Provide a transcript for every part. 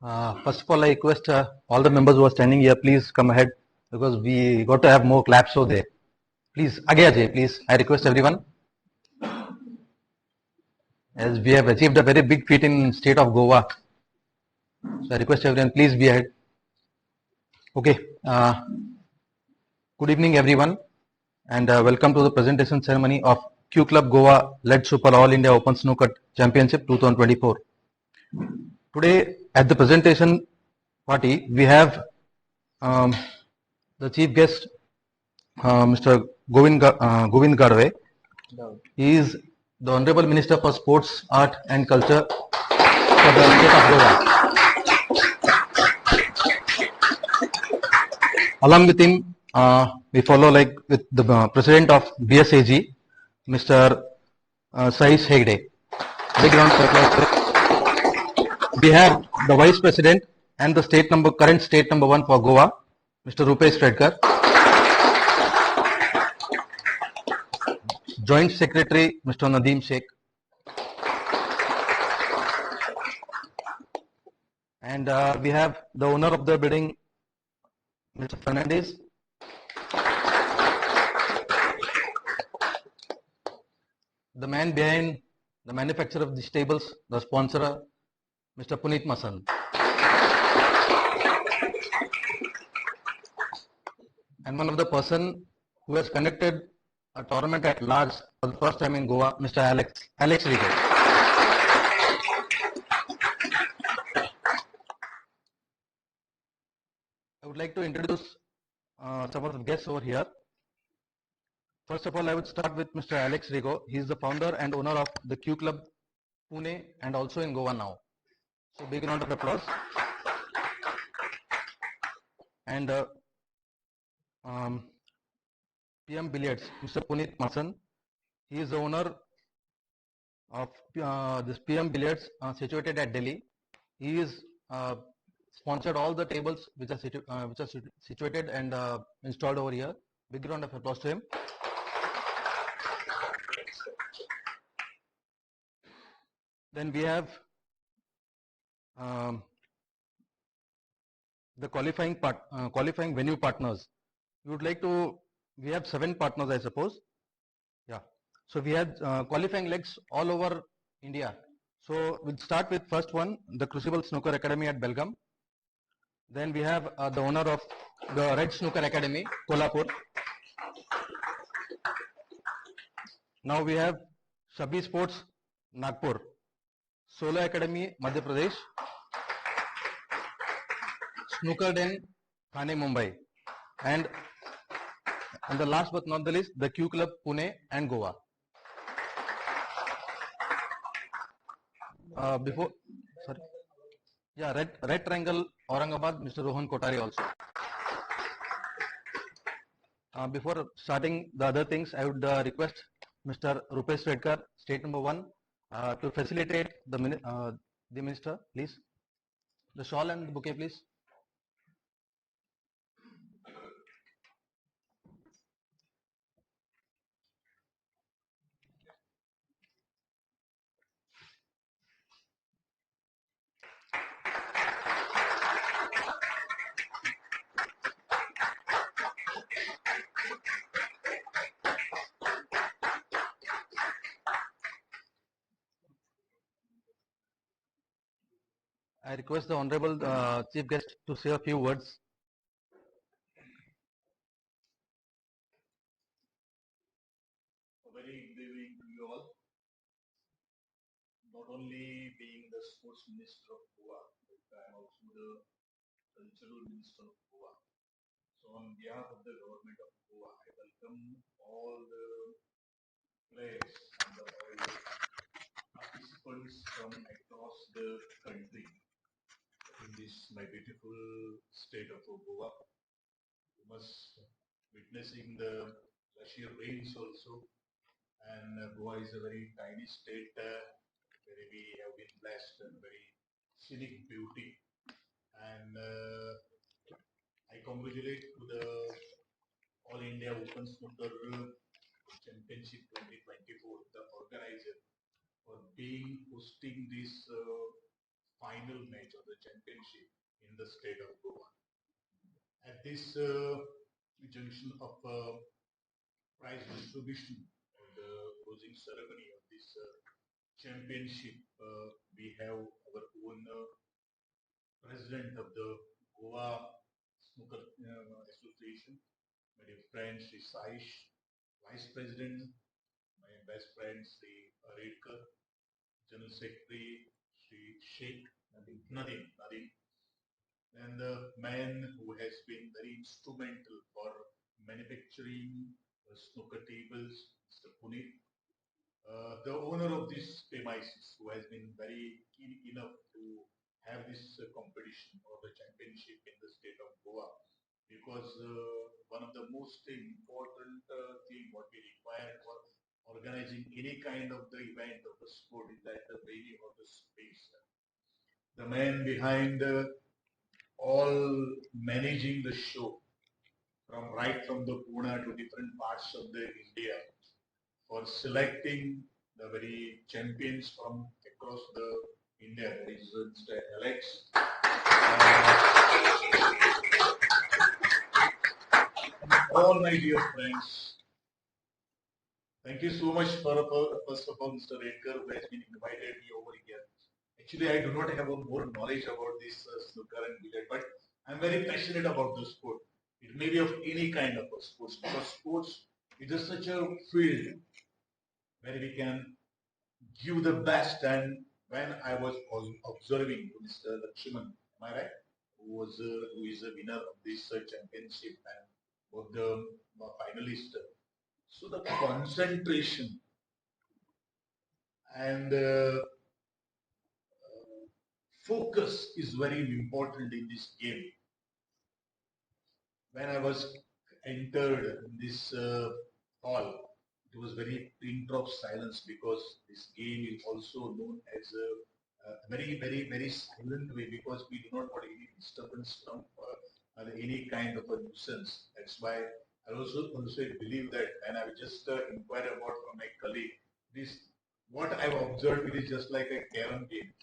First of all, I request all the members who are standing here, please come ahead because we got to have more claps over there. Please, Agay Ajay, please. I request everyone. As we have achieved a very big feat in state of Goa, so I request everyone, please be ahead. Okay. Good evening, everyone, and welcome to the presentation ceremony of Q Club Goa Leadsuper All India Open Snooker Championship 2024. Today, at the presentation party, we have the chief guest, Mr. Govind Gadve. He is the Honorable Minister for Sports, Art and Culture for the state of Goa. Along with him, we follow like with the President of BSAG, Mr. SHRI. Big round of applause. We have the Vice President and the current state number 1 for Goa, Mr. Rupesh Redkar. Joint Secretary, Mr. Nadeem Sheikh. And we have the owner of the building, Mr. Fernandez. The man behind the manufacturer of these tables, the sponsor, Mr. Puneet Masan. And one of the person who has conducted a tournament at large for the first time in Goa, Mr. Alex Rigo. I would like to introduce some of the guests over here. First of all, I would start with Mr. Alex Rigo. He is the founder and owner of the Q Club Pune and also in Goa now. So big round of applause. And PM Billiards, Mr. Puneet Masan. He is the owner of this PM Billiards situated at Delhi. He is sponsored all the tables which are situated and installed over here. Big round of applause to him. Then we have the qualifying venue partners. We have 7 partners, I suppose. Yeah. So we have qualifying legs all over India. So we'll start with first one, the Crucible Snooker Academy at Belgaum. Then we have the owner of the Red Snooker Academy, Kolhapur. Now we have Shabbi Sports, Nagpur. Solo Academy, Madhya Pradesh. Snooker Den, Thane, Mumbai. And the last but not the least, the Q Club, Pune and Goa. Red Triangle, Aurangabad, Mr. Rohan Kotari also. Before starting the other things, I would request Mr. Rupesh Redkar, state number 1, to facilitate the minister, please. The shawl and the bouquet, please. I request the Honorable Chief Guest to say a few words. A very good evening to you all. Not only being the Sports Minister of Goa, but I am also the Cultural Minister of Goa. So on behalf of the Government of Goa, I welcome all the players and all the participants from across the country in this my beautiful state of Goa. You must witnessing the sheer rains also, and Goa is a very tiny state where we have been blessed and very scenic beauty. And I congratulate to the All India Open Snooker Championship 2024, the organizer, for hosting this final match of the championship in the state of Goa. At this junction of prize distribution and the closing ceremony of this championship, we have our own president of the Goa Snooker Association, my dear friend Sri Saish, vice president, my best friend Sri Redkar, general secretary Sri Sheikh Nadim, and the man who has been very instrumental for manufacturing snooker tables, Mr. Puneet. The owner of this premises, who has been very keen enough to have this competition or the championship in the state of Goa, because one of the most important thing what we require for organizing any kind of the event of the sport is that the venue or the space. The man behind all managing the show from the Pune to different parts of the India for selecting the very champions from across the India. That is Mr. Alex. All my dear friends, thank you so much for first of all Mr. Redkar, who has been invited me over here. Actually, I do not have a more knowledge about this snooker and billiard, but I'm very passionate about the sport. It may be of any kind of a sports, because sports is just such a field where we can give the best. And when I was observing Mr. Lakshman, am I right? Who is a winner of this championship and both the finalists. So the concentration and focus is very important in this game. When I was entered in this hall, it was very pin drop silence, because this game is also known as a very silent way, because we do not want any disturbance from any kind of a nuisance. That's why I also believe that, and I will just inquire about from my colleague, this what I've observed, it is just like a carom game,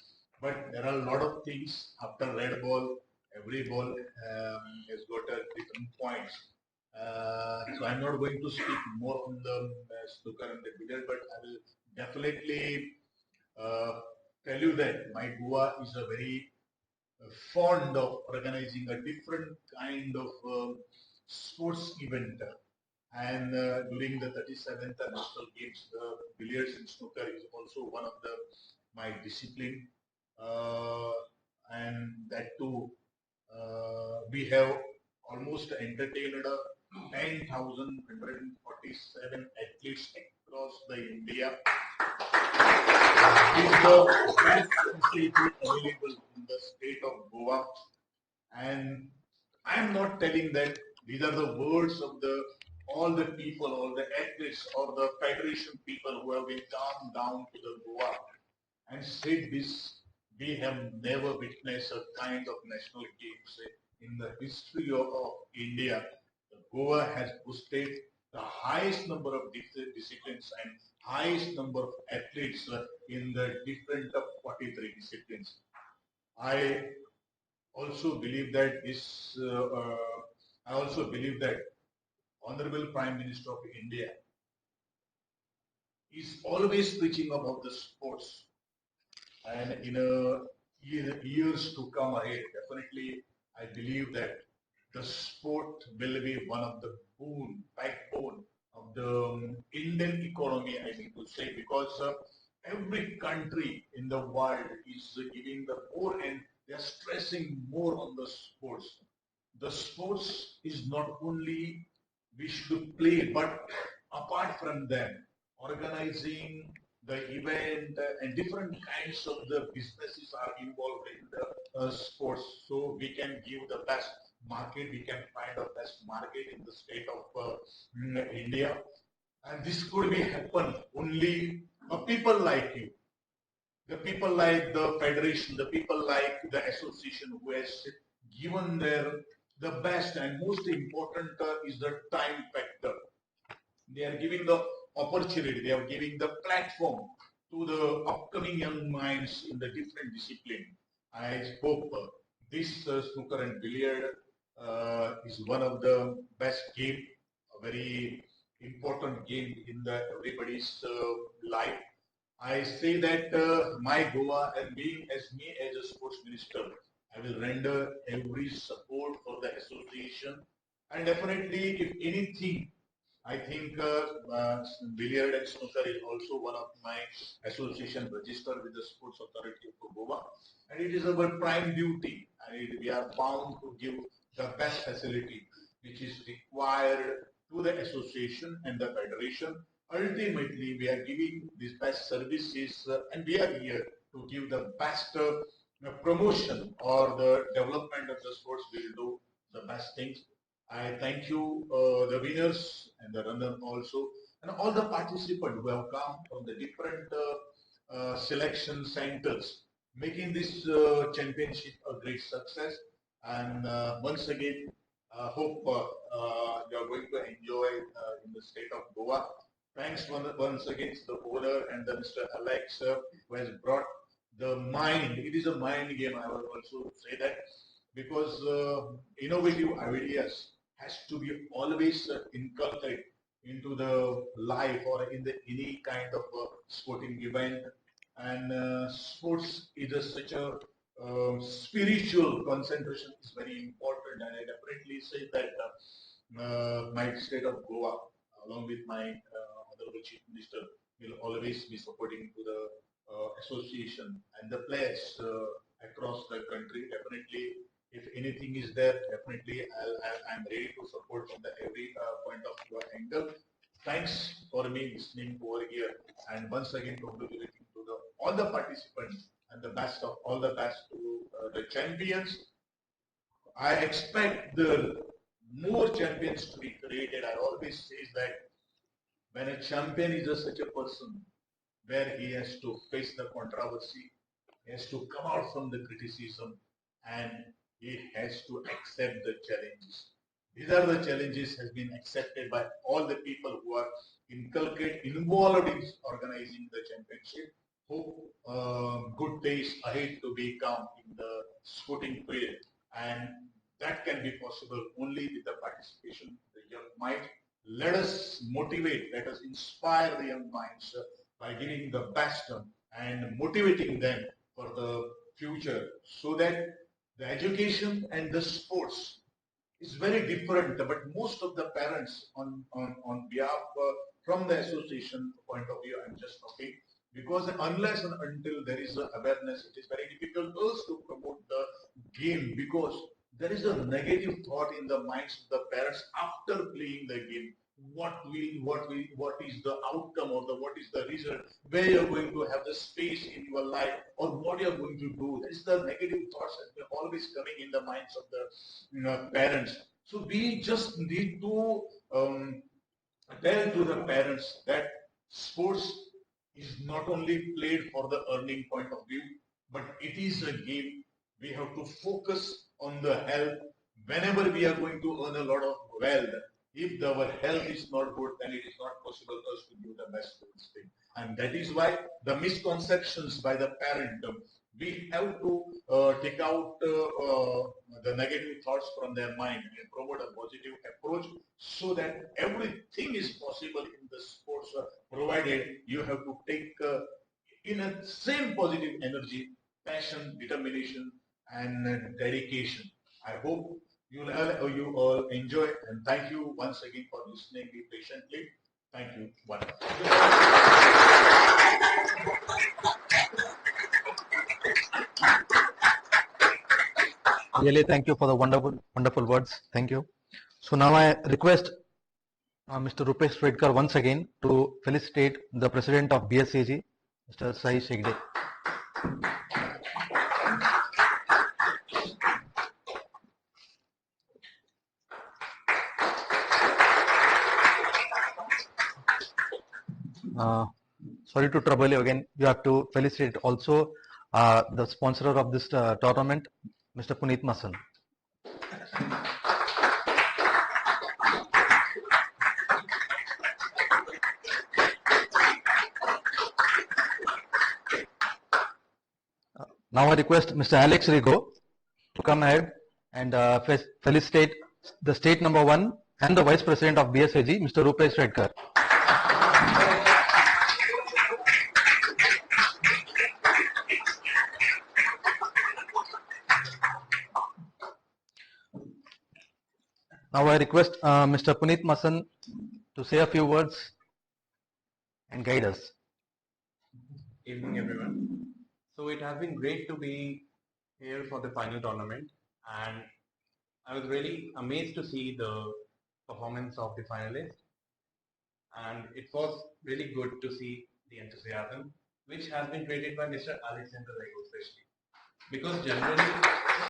but there are a lot of things after red ball. Every ball has got a different points. So I'm not going to speak more on the snooker and the billiard, but I will definitely uh, tell you that my Goa is a very fond of organizing a different kind of sports event. And during the 37th National Games, the billiards and snooker is also one of the my discipline. Uh, and that too, we have almost entertained 10,147 athletes across the India with the best facility available in the state of Goa. And I'm not telling that these are the words of the all the people, all the athletes, or the federation people who have been come down to the Goa and said this. We have never witnessed a kind of national games in the history of India. Goa has boasted the highest number of disciplines and highest number of athletes in the different 43 disciplines. I also believe that this. I also believe that Honorable Prime Minister of India is always preaching about the sports, and in years to come ahead, definitely I believe that the sport will be one of the backbone of the Indian economy, I need to say, because every country in the world is giving the more, and they are stressing more on the sports. The sports is not only we should play, but apart from them, organizing the event and different kinds of the businesses are involved in the sports. So we can give the best market, we can find the best market in the state of India. And this could be happen only people like you, the people like the federation, the people like the association who has given their the best, and most important is the time factor. They are giving the opportunity, they are giving the platform to the upcoming young minds in the different discipline. I hope this snooker and billiard is one of the best game, a very important game in the everybody's life. I say that my Goa and being as me as a sports minister, I will render every support for the association, and definitely if anything I think billiard and snooker is also one of my association registered with the Sports Authority of Goa, and it is our prime duty, and we are bound to give the best facility which is required to the association and the federation. Ultimately, we are giving these best services, and we are here to give the best promotion or the development of the sports. We will do the best things. I thank you, the winners and the runner also, and all the participants who have come from the different selection centers, making this championship a great success. And once again, hope you are going to enjoy in the state of Goa. Thanks once again to the owner and the Mr. Alex who has brought the mind. It is a mind game. I will also say that because innovative ideas has to be always inculcated into the life or in the any kind of sporting event. And sports is such a spiritual concentration is very important. And I definitely say that my state of Goa, along with my honorable chief minister, will always be supporting to the association and the players across the country. Definitely, if anything is there, definitely I'm ready to support from the every point of your angle. Thanks for me listening over here, and once again congratulating to all the participants and the best of all the best to the champions. I expect the more champions to be created. I always say that when a champion is such a person where he has to face the controversy, he has to come out from the criticism, and he has to accept the challenges. These are the challenges has been accepted by all the people who are involved in organizing the championship. Hope good days ahead to become in the sporting field, and that can be possible only with the participation of the young mind. Let us motivate, let us inspire the young minds by giving the best and motivating them for the future, so that the education and the sports is very different. But most of the parents on behalf from the association point of view, I'm just talking, because unless and until there is awareness, it is very difficult also to promote the game, because there is a negative thought in the minds of the parents after playing the game. What is the outcome, or what is the result, where you're going to have the space in your life, or what you're going to do. That is the negative thoughts that are always coming in the minds of the parents. So we just need to tell to the parents that sports is not only played for the earning point of view, but it is a game. We have to focus on the health. Whenever we are going to earn a lot of wealth, if our health is not good, then it is not possible for us to do the best of this thing. And that is why the misconceptions by the parent, we have to take out the negative thoughts from their mind and promote a positive approach, so that everything is possible in the sports, provided you have to take in a same positive energy, passion, determination, and dedication. I hope you all enjoy, and thank you once again for listening me patiently. Thank you. One. Really, thank you for the wonderful words. Thank you. So now I request Mr. Rupesh Redkar once again to felicitate the president of BSAG, Mr. Sai Shegde. Sorry to trouble you again. You have to felicitate also the sponsor of this tournament, Mr. Puneet Masan. Now I request Mr. Alex Rigo to come ahead and felicitate the state number 1 and the Vice President of BSAG, Mr. Rupesh Redkar. Now I request Mr. Puneet Masan to say a few words and guide us. Evening, everyone. So it has been great to be here for the final tournament, and I was really amazed to see the performance of the finalists, and it was really good to see the enthusiasm which has been created by Mr. Alexander Rego especially, because generally